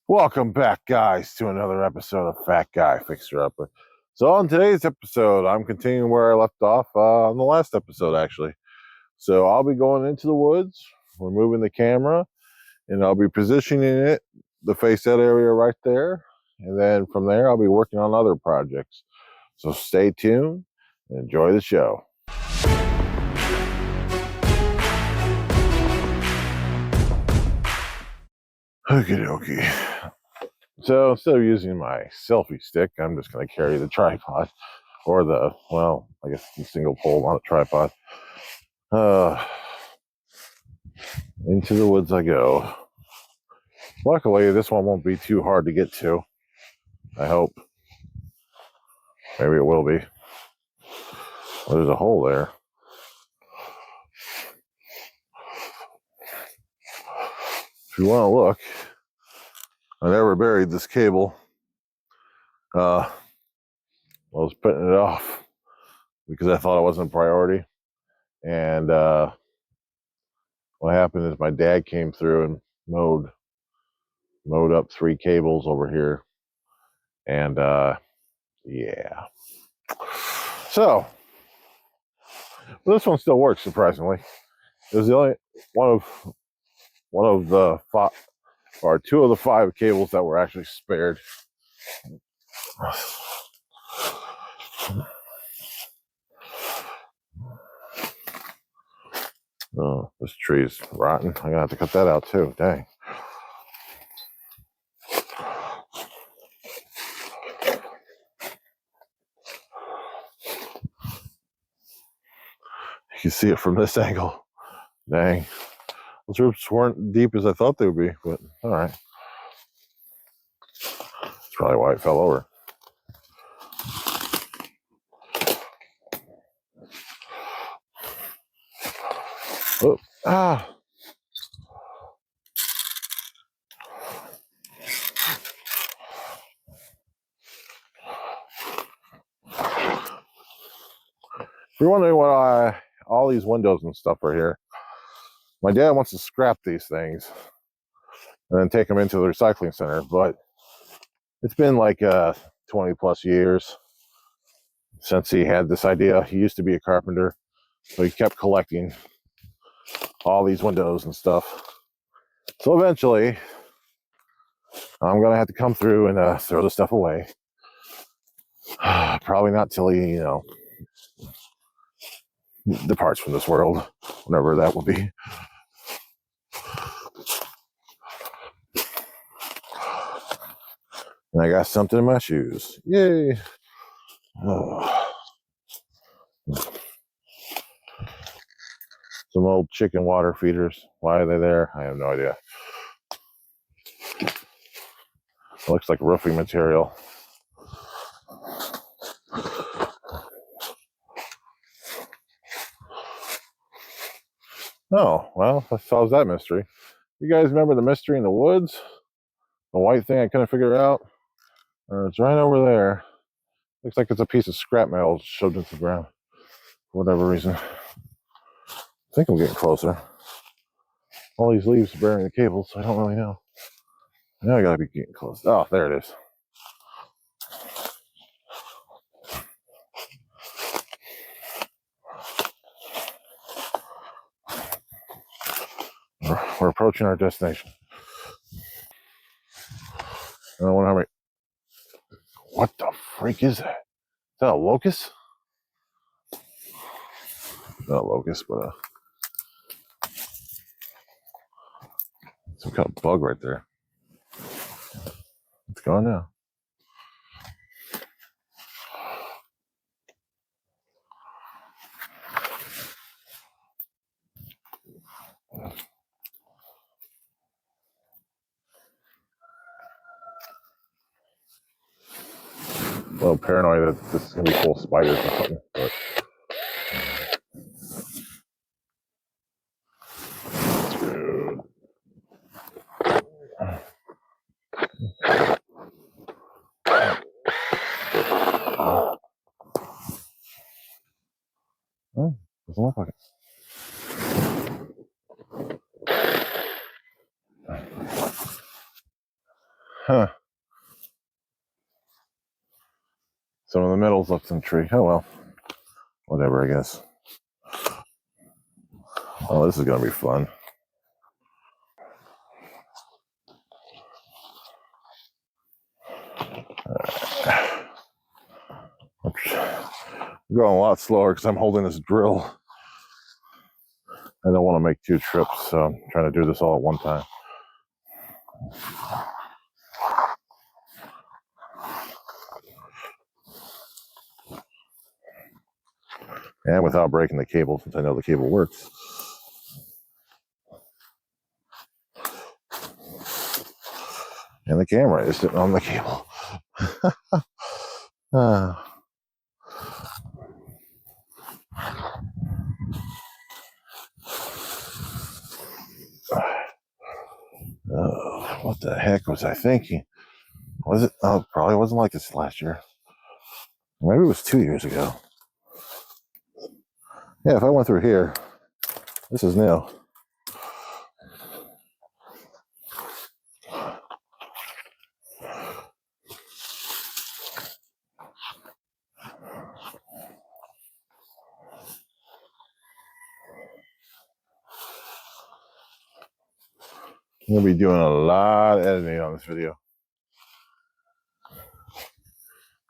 Welcome back, guys, to another episode of Fat Guy Fixer Upper. So, on today's episode, I'm continuing where I left off on the last episode, actually. So, I'll be going into the woods, removing the camera, and I'll be positioning it to face that area right there. And then from there, I'll be working on other projects. So, stay tuned and enjoy the show. Okie dokie. So instead of using my selfie stick, I'm just going to carry the tripod or I guess the single pole on a tripod. Into the woods I go. Luckily, this one won't be too hard to get to. I hope. Maybe it will be. Well, there's a hole there. If you want to look, I never buried this cable. I was putting it off because I thought it wasn't a priority. And what happened is my dad came through and mowed up 3 cables over here. And yeah. So this one still works, surprisingly. It was the only one of the 5 or 2 of the 5 cables that were actually spared. Oh, this tree's rotten. I'm gonna have to cut that out too. Dang. You can see it from this angle. Dang. Those roots weren't deep as I thought they would be, but all right. That's probably why it fell over. Oh, ah. If you're wondering why all these windows and stuff are here, my dad wants to scrap these things and then take them into the recycling center, but it's been like 20 plus years since he had this idea. He used to be a carpenter, so he kept collecting all these windows and stuff. So eventually, I'm going to have to come through and throw the stuff away. Probably not till he, departs from this world, whenever that will be. And I got something in my shoes. Yay! Oh. Some old chicken water feeders. Why are they there? I have no idea. It looks like roofing material. Oh, well, that solves that mystery. You guys remember the mystery in the woods? The white thing I couldn't figure out? It's right over there. Looks like it's a piece of scrap metal shoved into the ground for whatever reason. I think I'm getting closer. All these leaves are burying the cables, so I don't really know. Now I gotta be getting close. Oh, there it is. We're approaching our destination. I don't wonder how many. What the freak is that? Is that a locust? Not a locust, but some kind of bug right there. It's gone now. A little paranoid that this is gonna be full of spiders or something, but dude. Oh, doesn't look like it. Huh. Some of the metals left in the tree. Oh well. Whatever, I guess. Oh, this is going to be fun. I'm going a lot slower because I'm holding this drill. I don't want to make 2 trips, so I'm trying to do this all at one time. And without breaking the cable, since I know the cable works. And the camera is sitting on the cable. What the heck was I thinking? Was it? Oh, probably wasn't like this last year. Maybe it was 2 years ago. Yeah, if I went through here, this is new. I'm going to be doing a lot of editing on this video.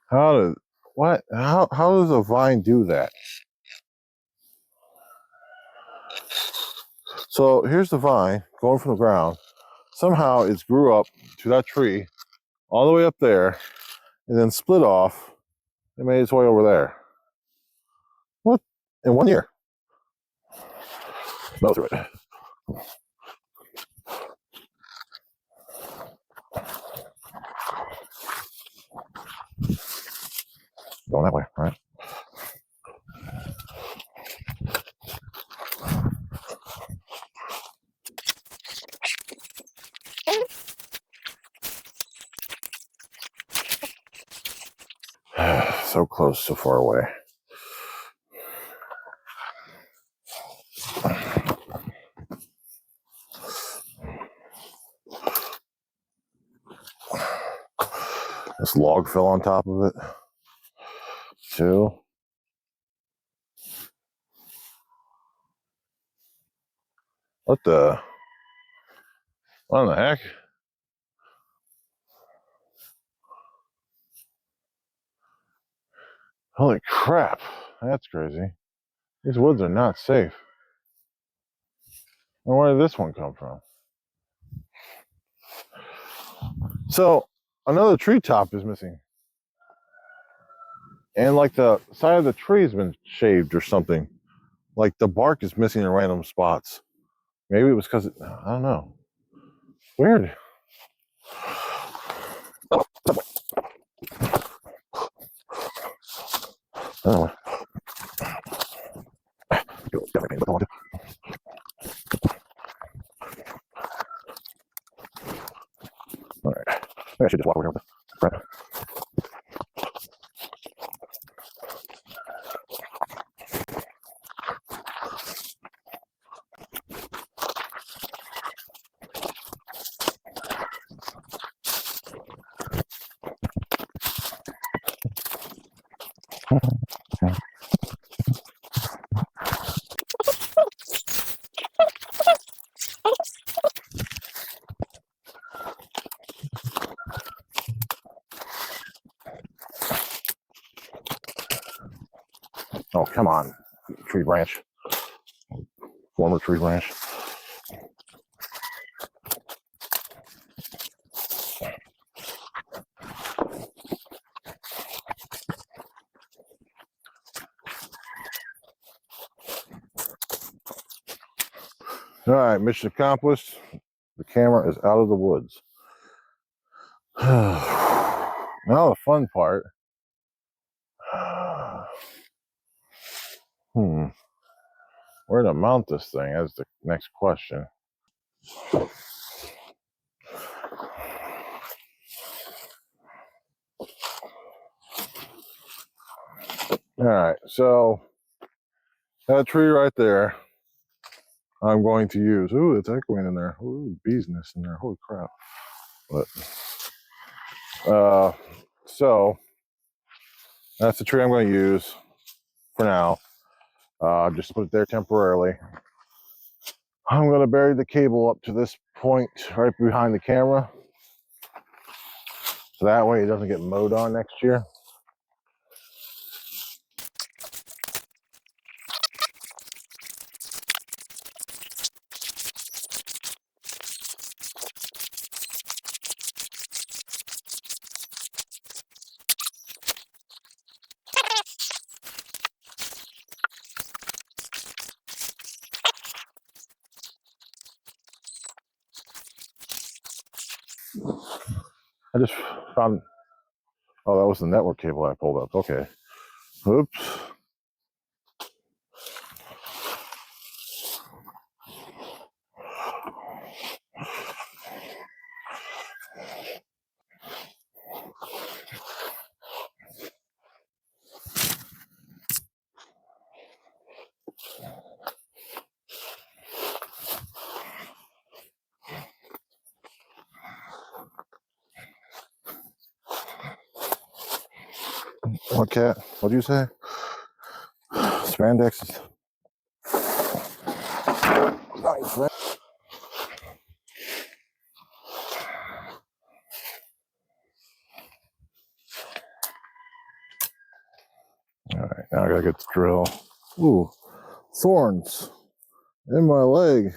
How does a vine do that? So here's the vine going from the ground. Somehow it's grew up to that tree all the way up there and then split off and made its way over there. What? In 1 year? No, through it. Going that way, right? So close, so far away. This log fell on top of it, too. What the heck? Holy crap. That's crazy. These woods are not safe. And where did this one come from? So, another tree top is missing. And like the side of the tree has been shaved or something. Like the bark is missing in random spots. Maybe it was because, I don't know. Weird. Oh, oh. All right. Maybe I should just walk over here with the front. Oh, come on, tree branch. Former tree branch. All right, mission accomplished. The camera is out of the woods. Now the fun part. Where to mount this thing is the next question. All right, so that tree right there, I'm going to use. Ooh, it's echoing in there. Ooh, bees nest in there. Holy crap! But So that's the tree I'm going to use for now. Just put it there temporarily. I'm going to bury the cable up to this point right behind the camera, so that way it doesn't get mowed on next year. I just found, oh, that was the network cable I pulled up. Okay. Oops. What cat? What'd you say? Spandex is nice, right? All right, now I gotta get the drill. Ooh, thorns in my leg.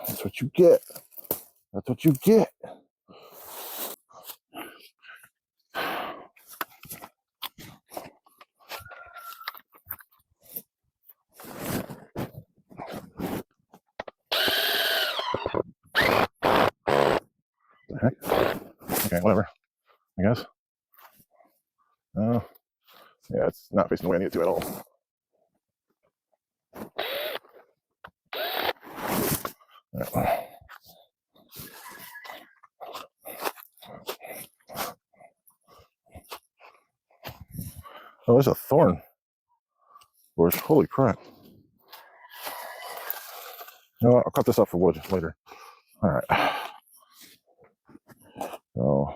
That's what you get. That's what you get. The heck? Okay, whatever. I guess. Yeah, it's not facing the way I need it to at all. Right. Oh, there's a thorn bush. Holy crap. You know what? I'll cut this up for wood later. All right. So,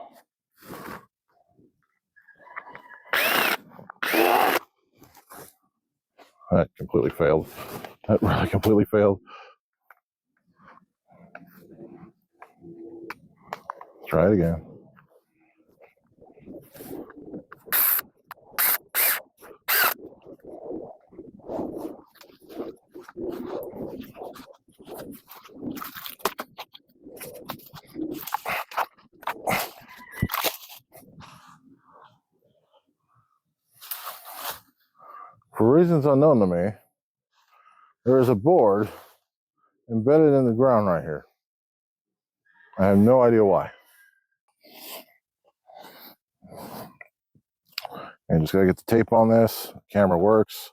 that completely failed. That really completely failed. Try it again. For reasons unknown to me, there is a board embedded in the ground right here. I have no idea why. And just gotta get the tape on this. Camera works.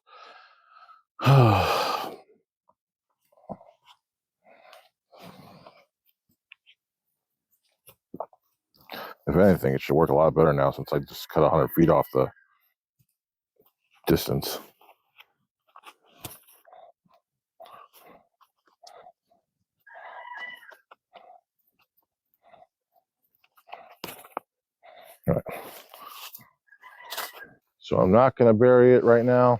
If anything, it should work a lot better now since I just cut 100 feet off the distance. All right. So I'm not going to bury it right now.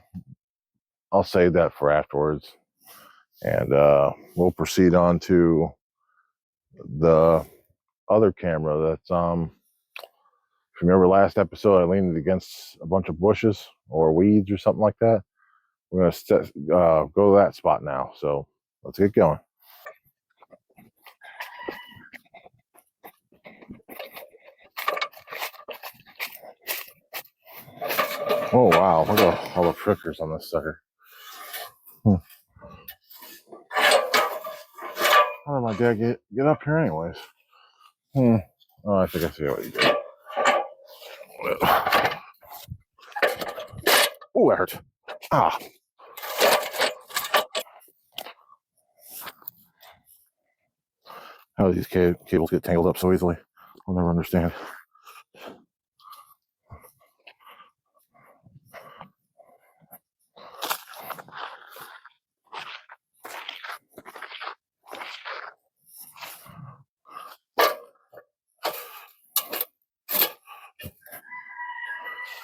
I'll save that for afterwards. And we'll proceed on to the other camera that's, if you remember last episode, I leaned it against a bunch of bushes or weeds or something like that. We're going to go to that spot now. So let's get going. Oh, wow. Look at all the prickers on this sucker. How did my dad get up here anyways? Oh, I think I see what he did. Oh, that hurt. Ah. How do these cables get tangled up so easily? I'll never understand.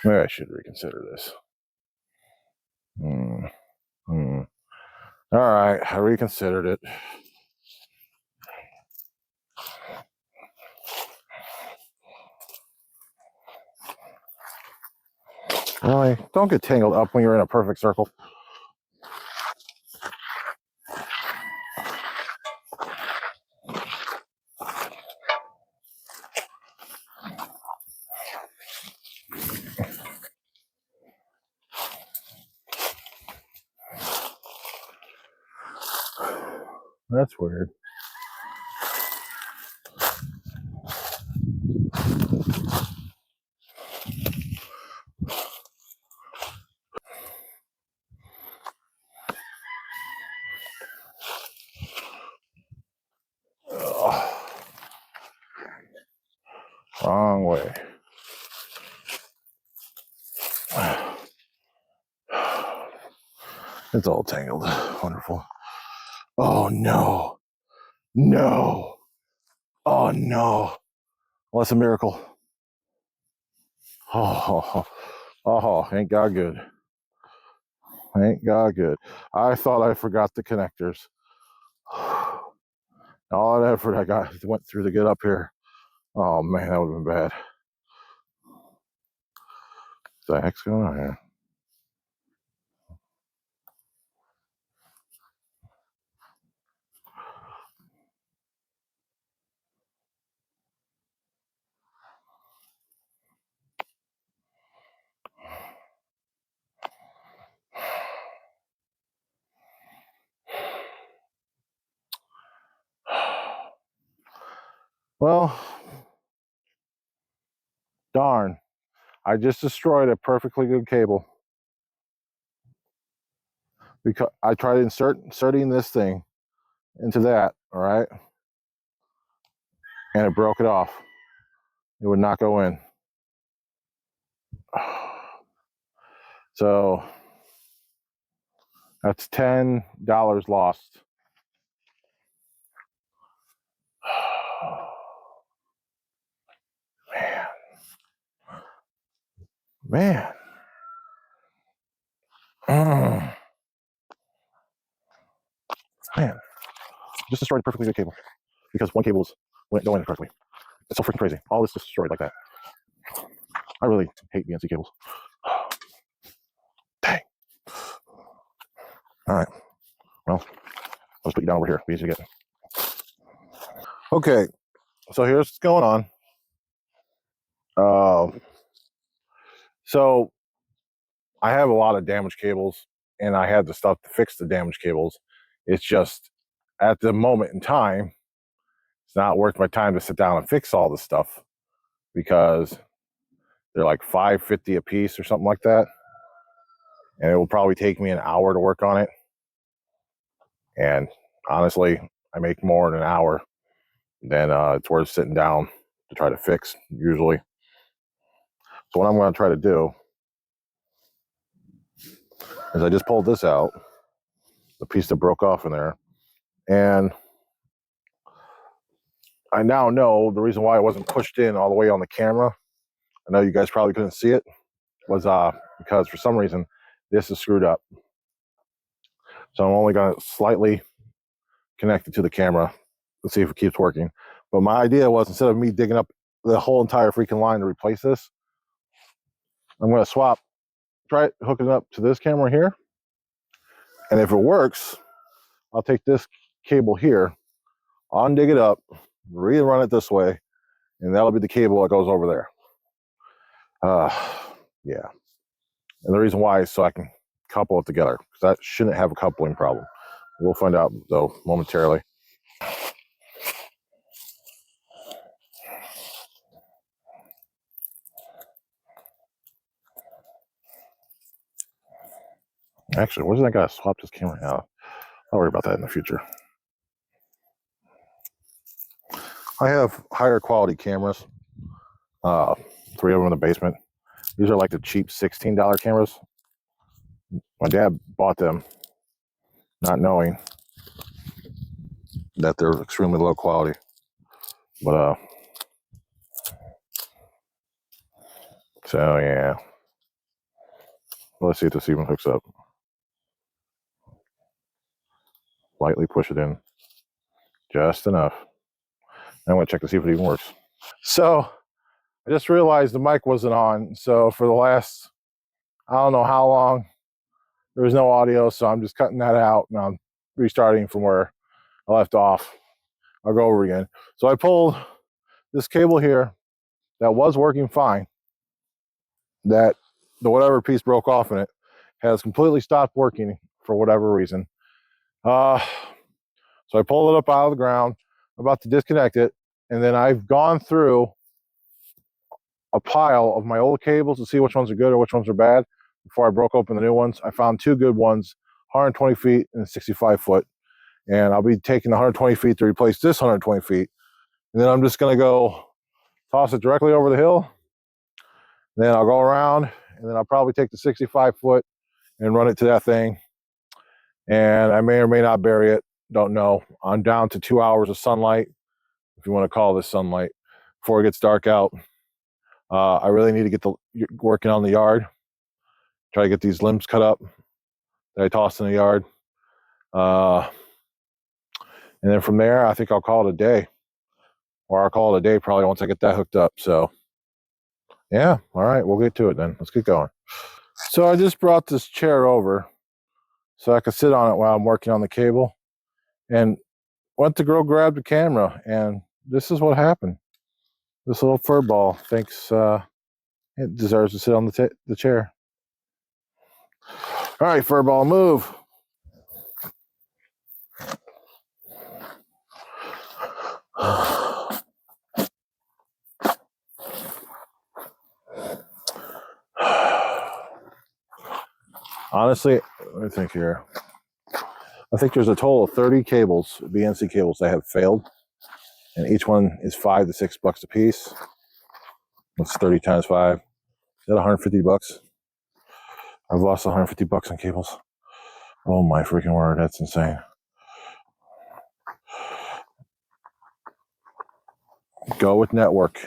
Maybe I should reconsider this. All right, I reconsidered it. Really? Don't get tangled up when you're in a perfect circle. That's weird. Ugh. Wrong way. It's all tangled. Wonderful. Oh no. No. Oh no. Well, that's a miracle. Ain't God good. Ain't God good. I thought I forgot the connectors. All that effort I went through to get up here. Oh man, that would have been bad. What the heck's going on here? Well, darn. I just destroyed a perfectly good cable because I tried inserting this thing into that, all right, and it broke it off. It would not go in. So that's $10 lost. Man. Man. Man. Just destroyed a perfectly good cable because one cable wouldn't go in correctly. It's so freaking crazy. All this just destroyed like that. I really hate BNC cables. Dang. All right. Well, let's put you down over here. Be easy to get. Okay. So here's what's going on. So I have a lot of damaged cables, and I had the stuff to fix the damaged cables. It's just at the moment in time, it's not worth my time to sit down and fix all this stuff because they're like $5.50 a piece or something like that, and it will probably take me an hour to work on it. And honestly, I make more in an hour than it's worth sitting down to try to fix usually. So what I'm going to try to do is I just pulled this out, the piece that broke off in there, and I now know the reason why it wasn't pushed in all the way on the camera. I know you guys probably couldn't see it, was because for some reason this is screwed up. So I'm only going to slightly connect it to the camera. Let's see if it keeps working. But my idea was, instead of me digging up the whole entire freaking line to replace this, I'm going to try it hooking it up to this camera here. And if it works, I'll take this cable here, undig it up, rerun it this way, and that'll be the cable that goes over there. Yeah. And the reason why is so I can couple it together, because that shouldn't have a coupling problem. We'll find out, though, momentarily. Actually, wasn't I got to swap this camera out? I'll worry about that in the future. I have higher quality cameras, 3 of them in the basement. These are like the cheap $16 cameras. My dad bought them not knowing that they're extremely low quality. But, so yeah. Let's see if this even hooks up. Lightly push it in. Just enough. I'm going to check to see if it even works. So I just realized the mic wasn't on. So for the last, I don't know how long, there was no audio. So I'm just cutting that out and I'm restarting from where I left off. I'll go over again. So I pulled this cable here that was working fine. That the whatever piece broke off in it has completely stopped working for whatever reason. So I pulled it up out of the ground. I'm about to disconnect it. And then I've gone through a pile of my old cables to see which ones are good or which ones are bad before I broke open the new ones. I found two good ones, 120 feet and 65 foot. And I'll be taking the 120 feet to replace this 120 feet. And then I'm just going to go toss it directly over the hill. Then I'll go around and then I'll probably take the 65 foot and run it to that thing. And I may or may not bury it. Don't know. I'm down to 2 hours of sunlight, if you want to call this sunlight, before it gets dark out. I really need to get working on the yard. Try to get these limbs cut up that I tossed in the yard. And then from there, I think I'll call it a day. Or I'll call it a day probably once I get that hooked up. So, yeah. All right. We'll get to it then. Let's get going. So I just brought this chair over so I could sit on it while I'm working on the cable. And went to go grab the camera. And this is what happened. This little fur ball thinks it deserves to sit on the chair. All right, fur ball, move. Honestly, let me think here. I think there's a total of 30 cables, BNC cables, that have failed. And each one is $5 to $6 a piece. That's 30 times 5. Is that 150 bucks? I've lost 150 bucks on cables. Oh my freaking word, that's insane. Go with network.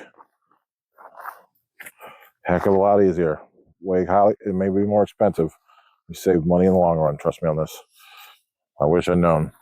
Heck of a lot easier. It may be more expensive. You save money in the long run, trust me on this. I wish I'd known.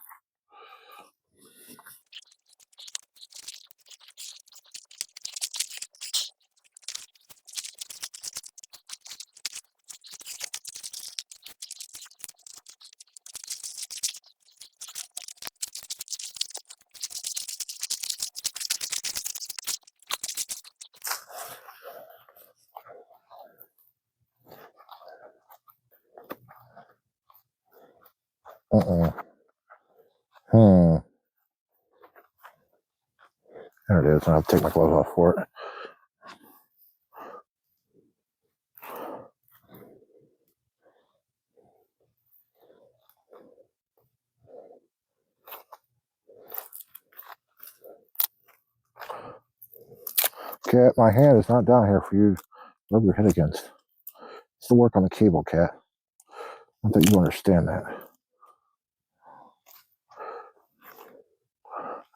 There it is. I'll take my gloves off for it. Cat, my hand is not down here for you to rub your head against. It's to work on the cable, Cat. I think you understand that.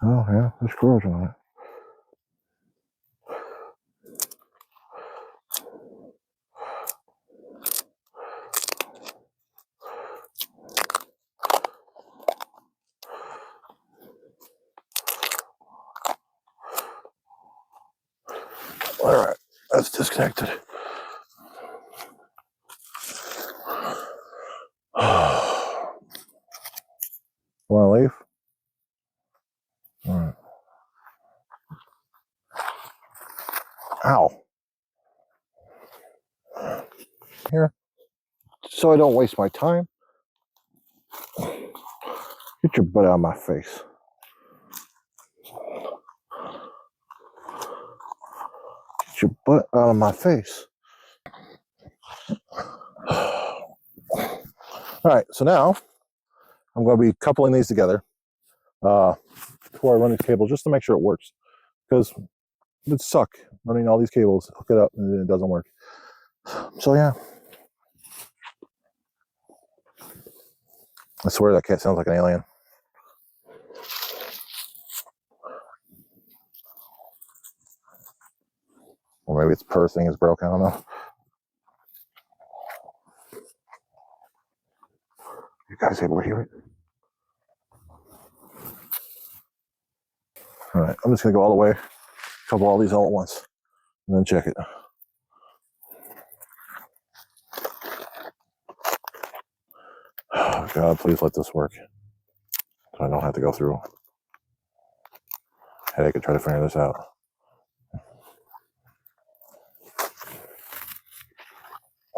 Oh, yeah, there's corrosion on it. All right, that's disconnected. Want to leave? All right. Ow. Here. So I don't waste my time. Get your butt out of my face. Get your butt out of my face. All right, so now I'm going to be coupling these together before I run these cables, just to make sure it works. Because it would suck running all these cables, hook it up, and then it doesn't work. So yeah. I swear that cat sounds like an alien. Or maybe its purr thing is broken, I don't know. guys able to hear it? All right, I'm just gonna go all the way, cover all these all at once, and then check it. Oh, God, please let this work, so I don't have to go through headache and try to figure this out.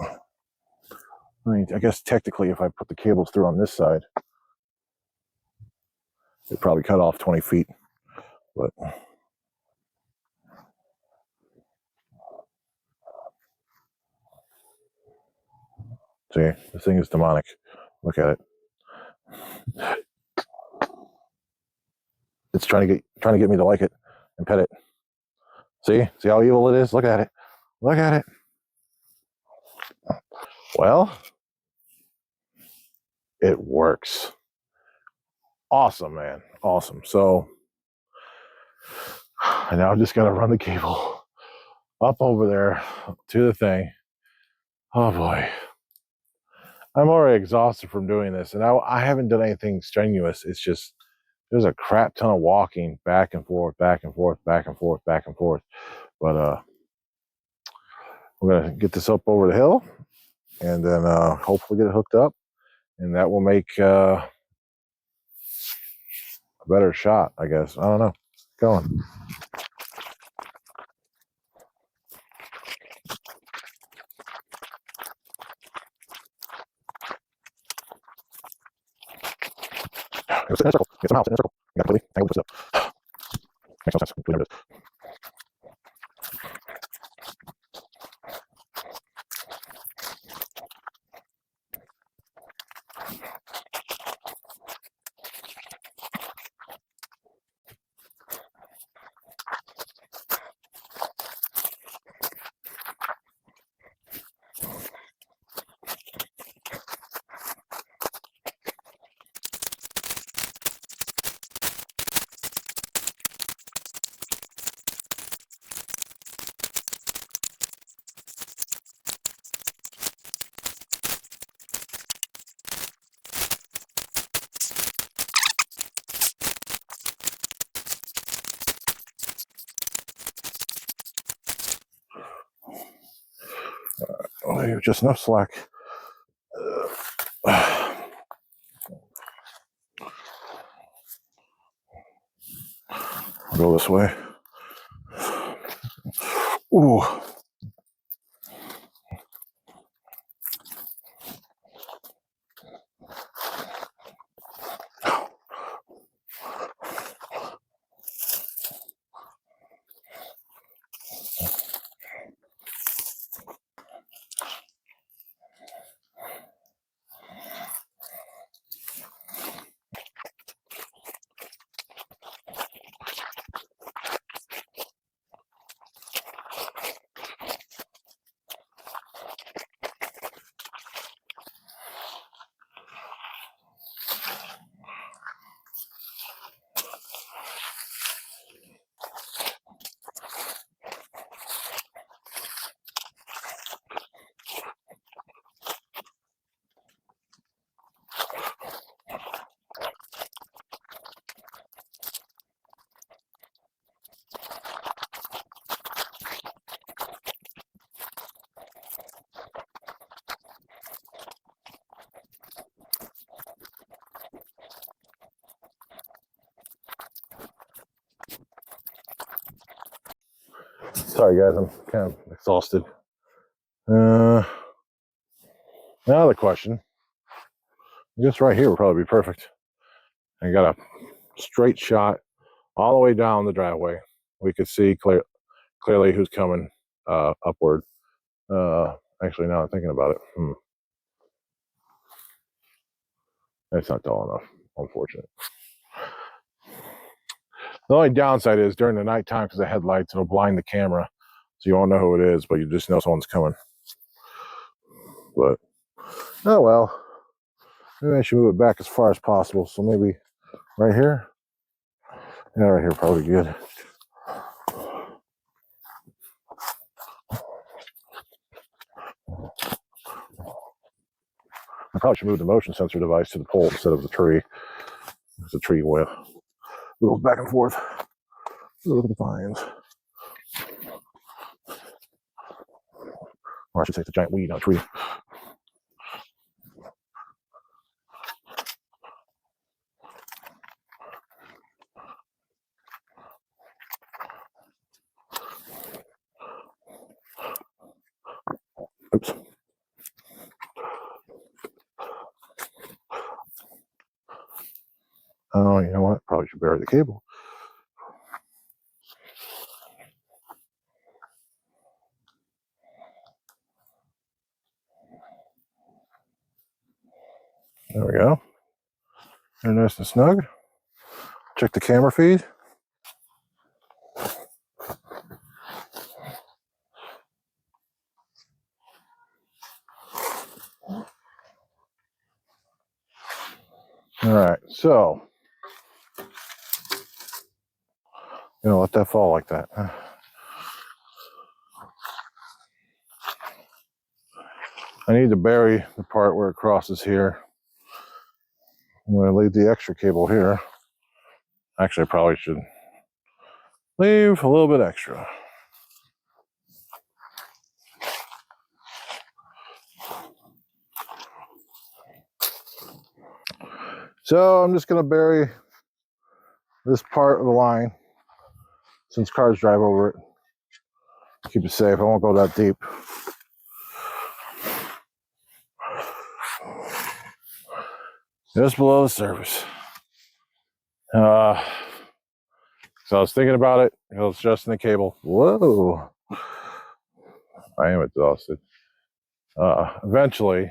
I mean, I guess technically, if I put the cables through on this side, it'd probably cut off 20 feet, but see, this thing is demonic. Look at it. It's trying to get me to like it and pet it. See how evil it is? Look at it. Look at it. Well, it works. Awesome, man. Awesome. So I now just got to run the cable up over there to the thing. Oh boy. I'm already exhausted from doing this, and I haven't done anything strenuous. It's just there's a crap ton of walking back and forth, back and forth, back and forth, back and forth. But we're gonna get this up over the hill, and then hopefully get it hooked up, and that will make a better shot, I guess. I don't know. Going. It was in a circle. Get some house in a circle. You got completely tangled this up. Makes no sense. Completely never does. Oh, you have just enough slack. I'll go this way. Ooh. Sorry, guys. I'm kind of exhausted. Now the question. I guess right here would probably be perfect. I got a straight shot all the way down the driveway. We could see clearly who's coming upward. Actually, now I'm thinking about it, that's not tall enough. Unfortunate. The only downside is during the nighttime, because the headlights, it'll blind the camera, so you won't know who it is, but you just know someone's coming. But oh well. Maybe I should move it back as far as possible. So maybe right here. Yeah, right here probably good. I probably should move the motion sensor device to the pole instead of the tree. Because the tree will goes back and forth. Look at the vines. Or I should say it's a giant weed, not a tree. Oops. Oh, you know what? Probably should bury the cable. There we go. They're nice and snug. Check the camera feed. All right, so let that fall like that. I need to bury the part where it crosses here. I'm going to leave the extra cable here. Actually, I probably should leave a little bit extra. So I'm just going to bury this part of the line since cars drive over it. Keep it safe. I won't go that deep. Just below the surface. So I was thinking about it. It was just in the cable. Whoa. I am exhausted. Eventually,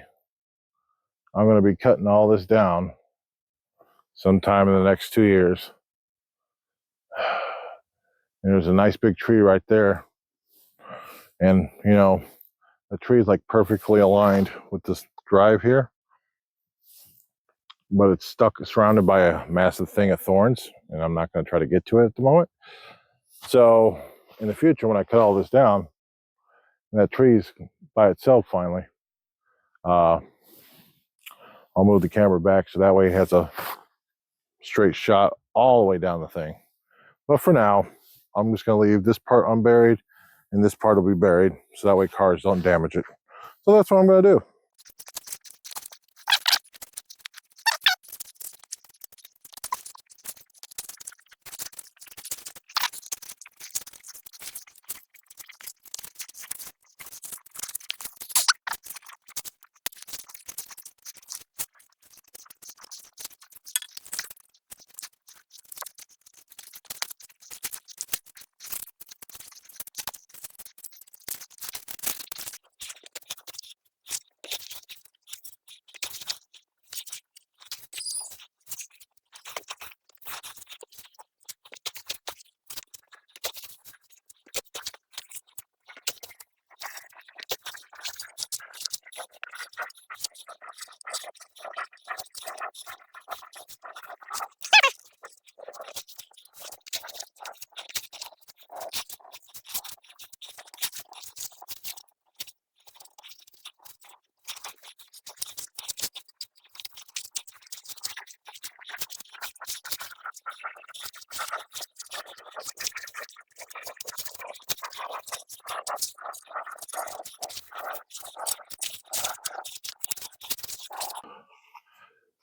I'm going to be cutting all this down sometime in the next 2 years. And there's a nice big tree right there. And, the tree is like perfectly aligned with this drive here. But it's stuck, surrounded by a massive thing of thorns. And I'm not going to try to get to it at the moment. So in the future, when I cut all this down, and that tree's by itself finally, I'll move the camera back so that way it has a straight shot all the way down the thing. But for now, I'm just going to leave this part unburied and this part will be buried so that way cars don't damage it. So that's what I'm going to do.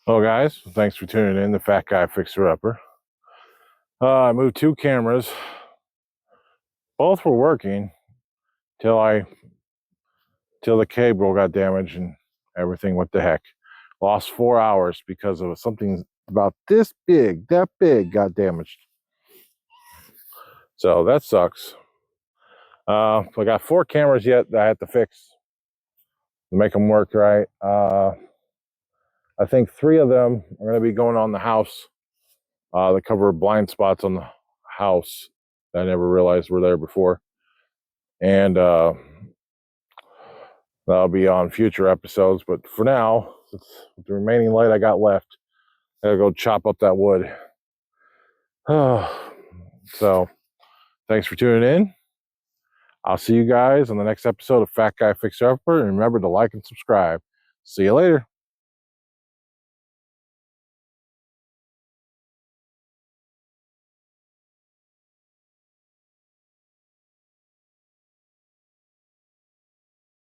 Well, guys, thanks for tuning in. The Fat Guy Fixer Upper. I moved 2 cameras. Both were working till the cable got damaged and everything went to heck. Lost 4 hours because of something about this big, that big, got damaged. So that sucks. I got 4 cameras yet that I have to fix to make them work right. I think 3 of them are going to be going on the house. They cover blind spots on the house that I never realized were there before. And that'll be on future episodes. But for now, with the remaining light I got left, I gotta go chop up that wood. So, thanks for tuning in. I'll see you guys on the next episode of Fat Guy Fixer Upper. And remember to like and subscribe. See you later.